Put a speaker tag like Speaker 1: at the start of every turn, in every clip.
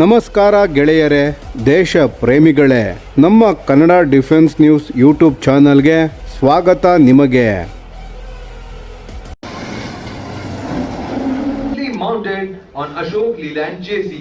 Speaker 1: ನಮಸ್ಕಾರ ಗೆಳೆಯರೇ, ದೇಶ ಪ್ರೇಮಿಗಳೇ, ನಮ್ಮ ಕನ್ನಡ ಡಿಫೆನ್ಸ್ ನ್ಯೂಸ್ ಯೂಟ್ಯೂಬ್ ಚಾನಲ್ಗೆ ಸ್ವಾಗತ. ನಿಮಗೆ
Speaker 2: mounted on Ashok Leland JC.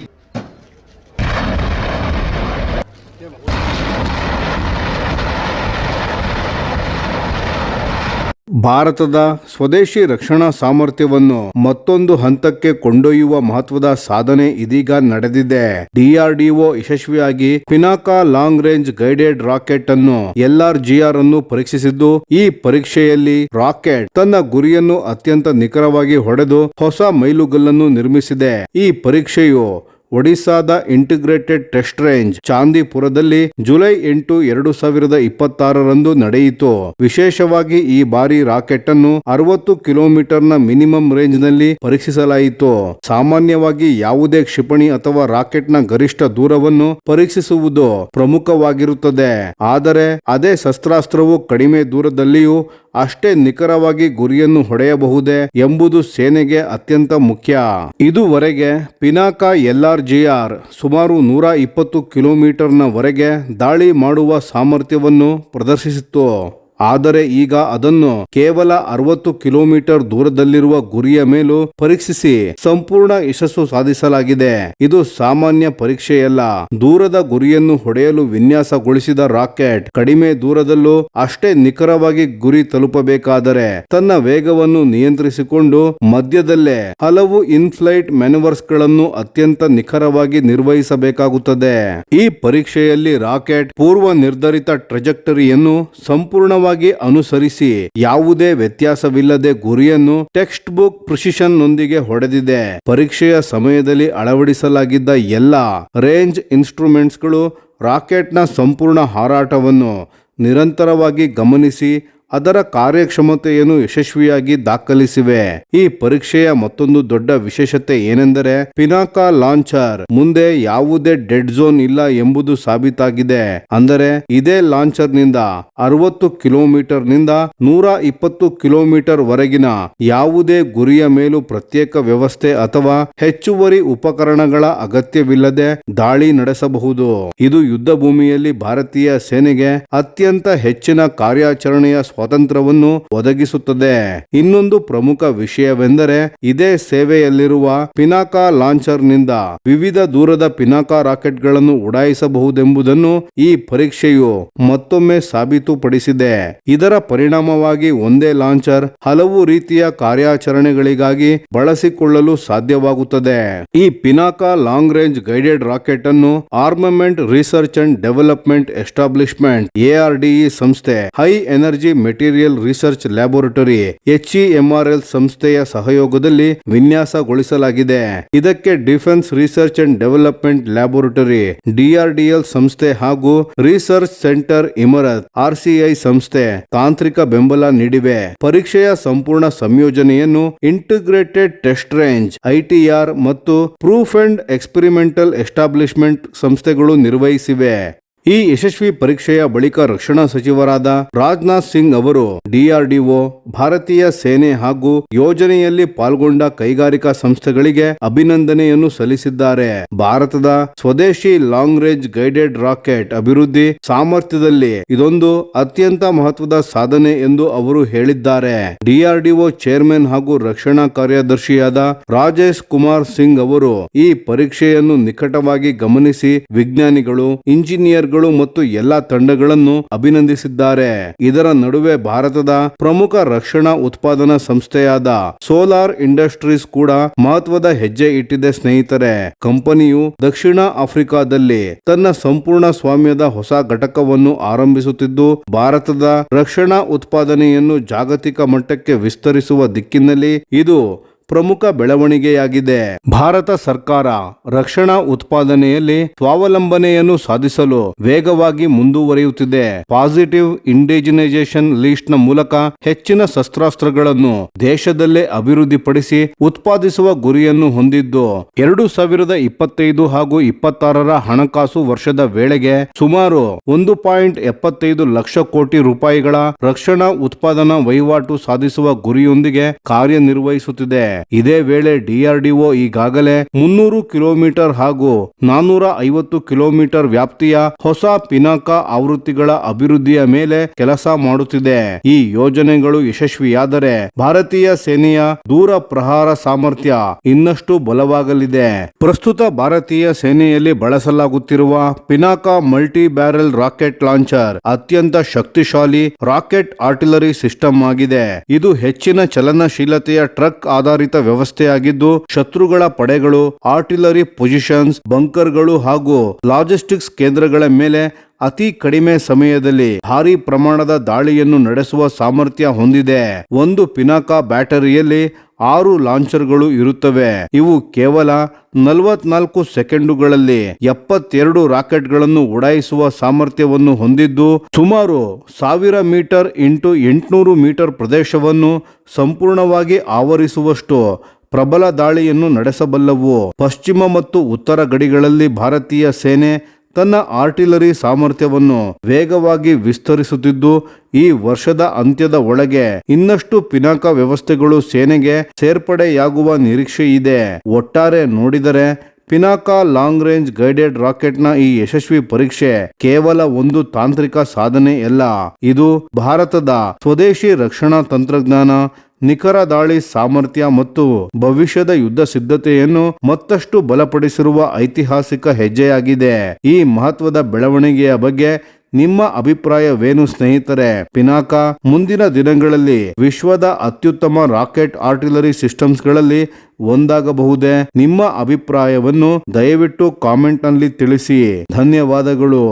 Speaker 1: ಭಾರತದ ಸ್ವದೇಶಿ ರಕ್ಷಣಾ ಸಾಮರ್ಥ್ಯವನ್ನು ಮತ್ತೊಂದು ಹಂತಕ್ಕೆ ಕೊಂಡೊಯ್ಯುವ ಮಹತ್ವದ ಸಾಧನೆ ಇದೀಗ ನಡೆದಿದೆ. ಡಿಆರ್ಡಿಒ ಯಶಸ್ವಿಯಾಗಿ Pinaka long range guided rocket ಅನ್ನು LRGR ಅನ್ನು ಪರೀಕ್ಷಿಸಿದ್ದು, ಈ ಪರೀಕ್ಷೆಯಲ್ಲಿ ರಾಕೆಟ್ ತನ್ನ ಗುರಿಯನ್ನು ಅತ್ಯಂತ ನಿಖರವಾಗಿ ಹೊಡೆದು ಹೊಸ ಮೈಲುಗಲ್ಲನ್ನು ನಿರ್ಮಿಸಿದೆ. ಈ ಪರೀಕ್ಷೆಯು ಒಡಿಶಾದ ಇಂಟಿಗ್ರೇಟೆಡ್ ಟೆಸ್ಟ್ ರೇಂಜ್ ಚಾಂದಿಪುರದಲ್ಲಿ ಜುಲೈ 8, 2026ರಂದು ನಡೆಯಿತು. ವಿಶೇಷವಾಗಿ ಈ ಬಾರಿ ರಾಕೆಟ್ ಅನ್ನು 60 ಕಿಲೋಮೀಟರ್ನ ಮಿನಿಮಮ್ ರೇಂಜ್ ನಲ್ಲಿ ಪರೀಕ್ಷಿಸಲಾಯಿತು. ಸಾಮಾನ್ಯವಾಗಿ ಯಾವುದೇ ಕ್ಷಿಪಣಿ ಅಥವಾ ರಾಕೆಟ್ನ ಗರಿಷ್ಠ ದೂರವನ್ನು ಪರೀಕ್ಷಿಸುವುದು ಪ್ರಮುಖವಾಗಿರುತ್ತದೆ. ಆದರೆ ಅದೇ ಶಸ್ತ್ರಾಸ್ತ್ರವು ಕಡಿಮೆ ದೂರದಲ್ಲಿಯೂ ಅಷ್ಟೇ ನಿಖರವಾಗಿ ಗುರಿಯನ್ನು ಹೊಡೆಯಬಹುದೇ ಎಂಬುದು ಸೇನೆಗೆ ಅತ್ಯಂತ ಮುಖ್ಯ. ಇದುವರೆಗೆ ಪಿನಾಕಾ LRGR ಸುಮಾರು 120 ಕಿಲೋಮೀಟರ್ನ ವರೆಗೆ ದಾಳಿ ಮಾಡುವ ಸಾಮರ್ಥ್ಯವನ್ನು ಪ್ರದರ್ಶಿಸಿತ್ತು. ಆದರೆ ಈಗ ಅದನ್ನು ಕೇವಲ 60 ಕಿಲೋಮೀಟರ್ ದೂರದಲ್ಲಿರುವ ಗುರಿಯ ಮೇಲೂ ಪರೀಕ್ಷಿಸಿ ಸಂಪೂರ್ಣ ಯಶಸ್ಸು ಸಾಧಿಸಲಾಗಿದೆ. ಇದು ಸಾಮಾನ್ಯ ಪರೀಕ್ಷೆಯಲ್ಲ. ದೂರದ ಗುರಿಯನ್ನು ಹೊಡೆಯಲು ವಿನ್ಯಾಸಗೊಳಿಸಿದ ರಾಕೆಟ್ ಕಡಿಮೆ ದೂರದಲ್ಲೂ ಅಷ್ಟೇ ನಿಖರವಾಗಿ ಗುರಿ ತಲುಪಬೇಕಾದರೆ ತನ್ನ ವೇಗವನ್ನು ನಿಯಂತ್ರಿಸಿಕೊಂಡು ಮಧ್ಯದಲ್ಲೇ ಹಲವು ಇನ್ಫ್ಲೈಟ್ ಮ್ಯಾನುವರ್ಸ್ ಗಳನ್ನು ಅತ್ಯಂತ ನಿಖರವಾಗಿ ನಿರ್ವಹಿಸಬೇಕಾಗುತ್ತದೆ. ಈ ಪರೀಕ್ಷೆಯಲ್ಲಿ ರಾಕೆಟ್ ಪೂರ್ವ ನಿರ್ಧರಿತ ಟ್ರೆಜೆಕ್ಟರಿಯನ್ನು ಸಂಪೂರ್ಣವಾಗಿ ಅನುಸರಿಸಿ ಯಾವುದೇ ವ್ಯತ್ಯಾಸವಿಲ್ಲದೆ ಗುರಿಯನ್ನು ಟೆಕ್ಸ್ಟ್ ಬುಕ್ ಪ್ರಿಸಿಷನ್ ನೊಂದಿಗೆ ಹೊಡೆದಿದೆ. ಪರೀಕ್ಷೆಯ ಸಮಯದಲ್ಲಿ ಅಳವಡಿಸಲಾಗಿದ್ದ ಎಲ್ಲ ರೇಂಜ್ ಇನ್ಸ್ಟ್ರೂಮೆಂಟ್ಸ್ಗಳು ರಾಕೆಟ್ನ ಸಂಪೂರ್ಣ ಹಾರಾಟವನ್ನು ನಿರಂತರವಾಗಿ ಗಮನಿಸಿ ಅದರ ಕಾರ್ಯಕ್ಷಮತೆಯನ್ನು ಯಶಸ್ವಿಯಾಗಿ ದಾಖಲಿಸಿವೆ. ಈ ಪರೀಕ್ಷೆಯ ಮತ್ತೊಂದು ದೊಡ್ಡ ವಿಶೇಷತೆ ಏನೆಂದರೆ ಪಿನಾಕಾ ಲಾಂಚರ್ ಮುಂದೆ ಯಾವುದೇ ಡೆಡ್ ಝೋನ್ ಇಲ್ಲ ಎಂಬುದು ಸಾಬೀತಾಗಿದೆ. ಅಂದರೆ ಇದೇ ಲಾಂಚರ್ ನಿಂದ 60 ಕಿಲೋಮೀಟರ್ ನಿಂದ 120 ಕಿಲೋಮೀಟರ್ ವರೆಗಿನ ಯಾವುದೇ ಗುರಿಯ ಮೇಲೂ ಪ್ರತ್ಯೇಕ ವ್ಯವಸ್ಥೆ ಅಥವಾ ಹೆಚ್ಚುವರಿ ಉಪಕರಣಗಳ ಅಗತ್ಯವಿಲ್ಲದೆ ದಾಳಿ ನಡೆಸಬಹುದು. ಇದು ಯುದ್ಧ ಭೂಮಿಯಲ್ಲಿ ಭಾರತೀಯ ಸೇನೆಗೆ ಅತ್ಯಂತ ಹೆಚ್ಚಿನ ಕಾರ್ಯಾಚರಣೆಯ ಸ್ವಾತಂತ್ರ್ಯವನ್ನು ಒದಗಿಸುತ್ತದೆ. ಇನ್ನೊಂದು ಪ್ರಮುಖ ವಿಷಯವೆಂದರೆ ಇದೇ ಸೇವೆಯಲ್ಲಿರುವ ಪಿನಾಕಾ ಲಾಂಚರ್ ನಿಂದ ವಿವಿಧ ದೂರದ ಪಿನಾಕಾ ರಾಕೆಟ್ ಗಳನ್ನು ಉಡಾಯಿಸಬಹುದೆಂಬುದನ್ನು ಈ ಪರೀಕ್ಷೆಯು ಮತ್ತೊಮ್ಮೆ ಸಾಬೀತುಪಡಿಸಿದೆ. ಇದರ ಪರಿಣಾಮವಾಗಿ ಒಂದೇ ಲಾಂಚರ್ ಹಲವು ರೀತಿಯ ಕಾರ್ಯಾಚರಣೆಗಳಿಗಾಗಿ ಬಳಸಿಕೊಳ್ಳಲು ಸಾಧ್ಯವಾಗುತ್ತದೆ. ಈ Pinaka long range guided rocket ಅನ್ನು armament research and development establishment ARDE ಸಂಸ್ಥೆ, high energy material research laboratory HEMRL ಸಂಸ್ಥೆಯ ಸಹಯೋಗದಲ್ಲಿ ವಿನ್ಯಾಸಗೊಳಿಸಲಾಗಿದೆ. ಇದಕ್ಕೆ defence research and development laboratory DRDL ಸಂಸ್ಥೆ ಹಾಗೂ ರಿಸರ್ಚ್ ಸೆಂಟರ್ ಇಮರತ್ RCI ಸಂಸ್ಥೆ ತಾಂತ್ರಿಕ ಬೆಂಬಲ ನೀಡಿವೆ. ಪರೀಕ್ಷೆಯ ಸಂಪೂರ್ಣ ಸಂಯೋಜನೆಯನ್ನು ಇಂಟಿಗ್ರೇಟೆಡ್ ಟೆಸ್ಟ್ ರೇಂಜ್ ITR ಮತ್ತು ಪ್ರೂಫ್ ಅಂಡ್ ಎಕ್ಸ್ಪೆರಿಮೆಂಟಲ್ ಎಸ್ಟಾಬ್ಲಿಷ್ಮೆಂಟ್ ಸಂಸ್ಥೆಗಳು ನಿರ್ವಹಿಸಿವೆ. ಈ ಯಶಸ್ವಿ ಪರೀಕ್ಷೆಯ ಬಳಿಕ ರಕ್ಷಣಾ ಸಚಿವರಾದ ರಾಜನಾಥ್ ಸಿಂಗ್ ಅವರು DRDO, ಭಾರತೀಯ ಸೇನೆ ಹಾಗೂ ಯೋಜನೆಯಲ್ಲಿ ಪಾಲ್ಗೊಂಡ ಕೈಗಾರಿಕಾ ಸಂಸ್ಥೆಗಳಿಗೆ ಅಭಿನಂದನೆಯನ್ನು ಸಲ್ಲಿಸಿದ್ದಾರೆ. ಭಾರತದ ಸ್ವದೇಶಿ ಲಾಂಗ್ ರೇಂಜ್ ಗೈಡೆಡ್ ರಾಕೆಟ್ ಅಭಿವೃದ್ಧಿ ಸಾಮರ್ಥ್ಯದಲ್ಲಿ ಇದೊಂದು ಅತ್ಯಂತ ಮಹತ್ವದ ಸಾಧನೆ ಎಂದು ಅವರು ಹೇಳಿದ್ದಾರೆ. DRDO ಚೇರ್ಮನ್ ಹಾಗೂ ರಕ್ಷಣಾ ಕಾರ್ಯದರ್ಶಿಯಾದ ರಾಜೇಶ್ ಕುಮಾರ್ ಸಿಂಗ್ ಅವರು ಈ ಪರೀಕ್ಷೆಯನ್ನು ನಿಕಟವಾಗಿ ಗಮನಿಸಿ ವಿಜ್ಞಾನಿಗಳು, ಇಂಜಿನಿಯರ್ ಮತ್ತು ಎಲ್ಲಾ ತಂಡಗಳನ್ನು ಅಭಿನಂದಿಸಿದ್ದಾರೆ. ಇದರ ನಡುವೆ ಭಾರತದ ಪ್ರಮುಖ ರಕ್ಷಣಾ ಉತ್ಪಾದನಾ ಸಂಸ್ಥೆಯಾದ ಸೋಲಾರ್ ಇಂಡಸ್ಟ್ರೀಸ್ ಕೂಡ ಮಹತ್ವದ ಹೆಜ್ಜೆ ಇಟ್ಟಿದೆ. ಸ್ನೇಹಿತರೆ, ಕಂಪನಿಯು ದಕ್ಷಿಣ ಆಫ್ರಿಕಾದಲ್ಲಿ ತನ್ನ ಸಂಪೂರ್ಣ ಸ್ವಾಮ್ಯದ ಹೊಸ ಘಟಕವನ್ನು ಆರಂಭಿಸುತ್ತಿದ್ದು, ಭಾರತದ ರಕ್ಷಣಾ ಉತ್ಪಾದನೆಯನ್ನು ಜಾಗತಿಕ ಮಟ್ಟಕ್ಕೆ ವಿಸ್ತರಿಸುವ ದಿಕ್ಕಿನಲ್ಲಿ ಇದು ಪ್ರಮುಖ ಬೆಳವಣಿಗೆಯಾಗಿದೆ. ಭಾರತ ಸರ್ಕಾರ ರಕ್ಷಣಾ ಉತ್ಪಾದನೆಯಲ್ಲಿ ಸ್ವಾವಲಂಬನೆಯನ್ನು ಸಾಧಿಸಲು ವೇಗವಾಗಿ ಮುಂದುವರಿಯುತ್ತಿದೆ. ಪಾಸಿಟಿವ್ ಇಂಡಿಜಿನೈಸೇಷನ್ ಲಿಸ್ಟ್ ನ ಮೂಲಕ ಹೆಚ್ಚಿನ ಶಸ್ತ್ರಾಸ್ತ್ರಗಳನ್ನು ದೇಶದಲ್ಲೇ ಅಭಿವೃದ್ಧಿಪಡಿಸಿ ಉತ್ಪಾದಿಸುವ ಗುರಿಯನ್ನು ಹೊಂದಿದ್ದು, 2025 ಹಾಗೂ 26ರ ಹಣಕಾಸು ವರ್ಷದ ವೇಳೆಗೆ ಸುಮಾರು 1.75 ಲಕ್ಷ ಕೋಟಿ ರೂಪಾಯಿಗಳ ರಕ್ಷಣಾ ಉತ್ಪಾದನಾ ವಹಿವಾಟು ಸಾಧಿಸುವ ಗುರಿಯೊಂದಿಗೆ ಕಾರ್ಯನಿರ್ವಹಿಸುತ್ತಿದೆ. ಇದೇ ವೇಳೆ DRDO ಈಗಾಗಲೇ 300 ಕಿಲೋಮೀಟರ್ ಹಾಗೂ 450 ಕಿಲೋಮೀಟರ್ ವ್ಯಾಪ್ತಿಯ ಹೊಸ ಪಿನಾಕ ಆವೃತ್ತಿಗಳ ಅಭಿವೃದ್ಧಿಯ ಮೇಲೆ ಕೆಲಸ ಮಾಡುತ್ತಿದೆ. ಈ ಯೋಜನೆಗಳು ಯಶಸ್ವಿಯಾದರೆ ಭಾರತೀಯ ಸೇನೆಯ ದೂರ ಪ್ರಹಾರ ಸಾಮರ್ಥ್ಯ ಇನ್ನಷ್ಟು ಬಲವಾಗಲಿದೆ. ಪ್ರಸ್ತುತ ಭಾರತೀಯ ಸೇನೆಯಲ್ಲಿ ಬಳಸಲಾಗುತ್ತಿರುವ Pinaka multi barrel rocket launcher ಅತ್ಯಂತ ಶಕ್ತಿಶಾಲಿ ರಾಕೆಟ್ ಆರ್ಟಿಲರಿ ಸಿಸ್ಟಮ್ ಆಗಿದೆ. ಇದು ಹೆಚ್ಚಿನ ಚಲನಶೀಲತೆಯ ಟ್ರಕ್ ಆಧಾರಿತ ವ್ಯವಸ್ಥೆಯಾಗಿದ್ದು ಶತ್ರುಗಳ ಪಡೆಗಳು, ಆರ್ಟಿಲರಿ ಪೊಸಿಷನ್ಸ್, ಬಂಕರ್ಗಳು ಹಾಗೂ ಲಾಜಿಸ್ಟಿಕ್ಸ್ ಕೇಂದ್ರಗಳ ಮೇಲೆ ಅತಿ ಕಡಿಮೆ ಸಮಯದಲ್ಲಿ ಭಾರಿ ಪ್ರಮಾಣದ ದಾಳಿಯನ್ನು ನಡೆಸುವ ಸಾಮರ್ಥ್ಯ ಹೊಂದಿದೆ. ಒಂದು ಪಿನಾಕ ಬ್ಯಾಟರಿಯಲ್ಲಿ 6 ಲಾಂಚರ್ಗಳು ಇರುತ್ತವೆ. ಇವು ಕೇವಲ 44 ಸೆಕೆಂಡುಗಳಲ್ಲಿ 72 ರಾಕೆಟ್ಗಳನ್ನು ಉಡಾಯಿಸುವ ಸಾಮರ್ಥ್ಯವನ್ನು ಹೊಂದಿದ್ದು ಸುಮಾರು 1000 ಮೀಟರ್ ಇಂಟು 800 ಮೀಟರ್ ಪ್ರದೇಶವನ್ನು ಸಂಪೂರ್ಣವಾಗಿ ಆವರಿಸುವಷ್ಟು ಪ್ರಬಲ ದಾಳಿಯನ್ನು ನಡೆಸಬಲ್ಲವು. ಪಶ್ಚಿಮ ಮತ್ತು ಉತ್ತರ ಗಡಿಗಳಲ್ಲಿ ಭಾರತೀಯ ಸೇನೆ ತನ್ನ ಆರ್ಟಿಲರಿ ಸಾಮರ್ಥ್ಯವನ್ನು ವೇಗವಾಗಿ ವಿಸ್ತರಿಸುತ್ತಿದ್ದು ಈ ವರ್ಷದ ಅಂತ್ಯದ ಒಳಗೆ ಇನ್ನಷ್ಟು ಪಿನಾಕ ವ್ಯವಸ್ಥೆಗಳು ಸೇನೆಗೆ ಸೇರ್ಪಡೆಯಾಗುವ ನಿರೀಕ್ಷೆ ಇದೆ. ಒಟ್ಟಾರೆ ನೋಡಿದರೆ ಪಿನಾಕ ಲಾಂಗ್ ರೇಂಜ್ ಗೈಡೆಡ್ ರಾಕೆಟ್ನ ಈ ಯಶಸ್ವಿ ಪರೀಕ್ಷೆ ಕೇವಲ ಒಂದು ತಾಂತ್ರಿಕ ಸಾಧನೆಯಲ್ಲ, ಇದು ಭಾರತದ ಸ್ವದೇಶಿ ರಕ್ಷಣಾ ತಂತ್ರಜ್ಞಾನ, ನಿಖರ ದಾಳಿ ಸಾಮರ್ಥ್ಯ ಮತ್ತು ಭವಿಷ್ಯದ ಯುದ್ಧ ಸಿದ್ಧತೆಯನ್ನು ಮತ್ತಷ್ಟು ಬಲಪಡಿಸಿರುವ ಐತಿಹಾಸಿಕ ಹೆಜ್ಜೆಯಾಗಿದೆ. ಈ ಮಹತ್ವದ ಬೆಳವಣಿಗೆಯ ಬಗ್ಗೆ ನಿಮ್ಮ ಅಭಿಪ್ರಾಯವೇನು ಸ್ನೇಹಿತರೆ? ಪಿನಾಕ ಮುಂದಿನ ದಿನಗಳಲ್ಲಿ ವಿಶ್ವದ ಅತ್ಯುತ್ತಮ ರಾಕೆಟ್ ಆರ್ಟಿಲರಿ ಸಿಸ್ಟಮ್ಸ್ಗಳಲ್ಲಿ ಒಂದಾಗಬಹುದೇ? ನಿಮ್ಮ ಅಭಿಪ್ರಾಯವನ್ನು ದಯವಿಟ್ಟು ಕಾಮೆಂಟ್ನಲ್ಲಿ ತಿಳಿಸಿ. ಧನ್ಯವಾದಗಳು.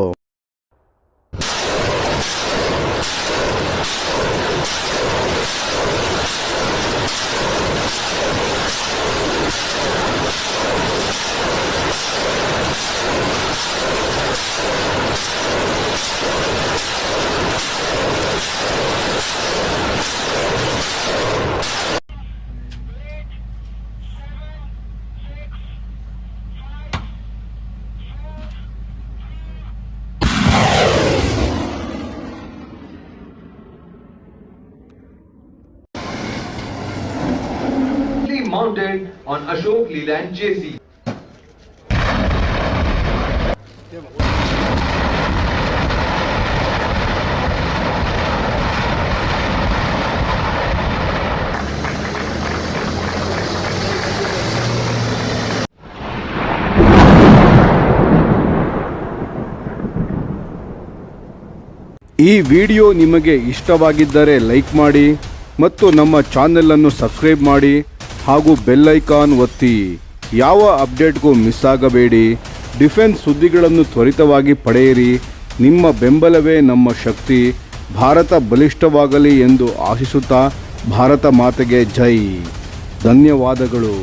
Speaker 2: Mounted on Ashok Leland JC.
Speaker 1: ಈ ವಿಡಿಯೋ ನಿಮಗೆ ಇಷ್ಟವಾಗಿದ್ದರೆ ಲೈಕ್ ಮಾಡಿ ಮತ್ತು ನಮ್ಮ ಚಾನೆಲ್ ಅನ್ನು ಸಬ್ಸ್ಕ್ರೈಬ್ ಮಾಡಿ ಹಾಗೂ ಬೆಲ್ ಐಕಾನ್ ಒತ್ತಿ. ಯಾವ ಅಪ್ಡೇಟ್ಗೂ ಮಿಸ್ ಆಗಬೇಡಿ. ಡಿಫೆನ್ಸ್ ಸುದ್ದಿಗಳನ್ನು ತ್ವರಿತವಾಗಿ ಪಡೆಯಿರಿ. ನಿಮ್ಮ ಬೆಂಬಲವೇ ನಮ್ಮ ಶಕ್ತಿ. ಭಾರತ ಬಲಿಷ್ಠವಾಗಲಿ ಎಂದು ಆಶಿಸುತ್ತಾ ಭಾರತ ಮಾತೆಗೆ ಜೈ. ಧನ್ಯವಾದಗಳು.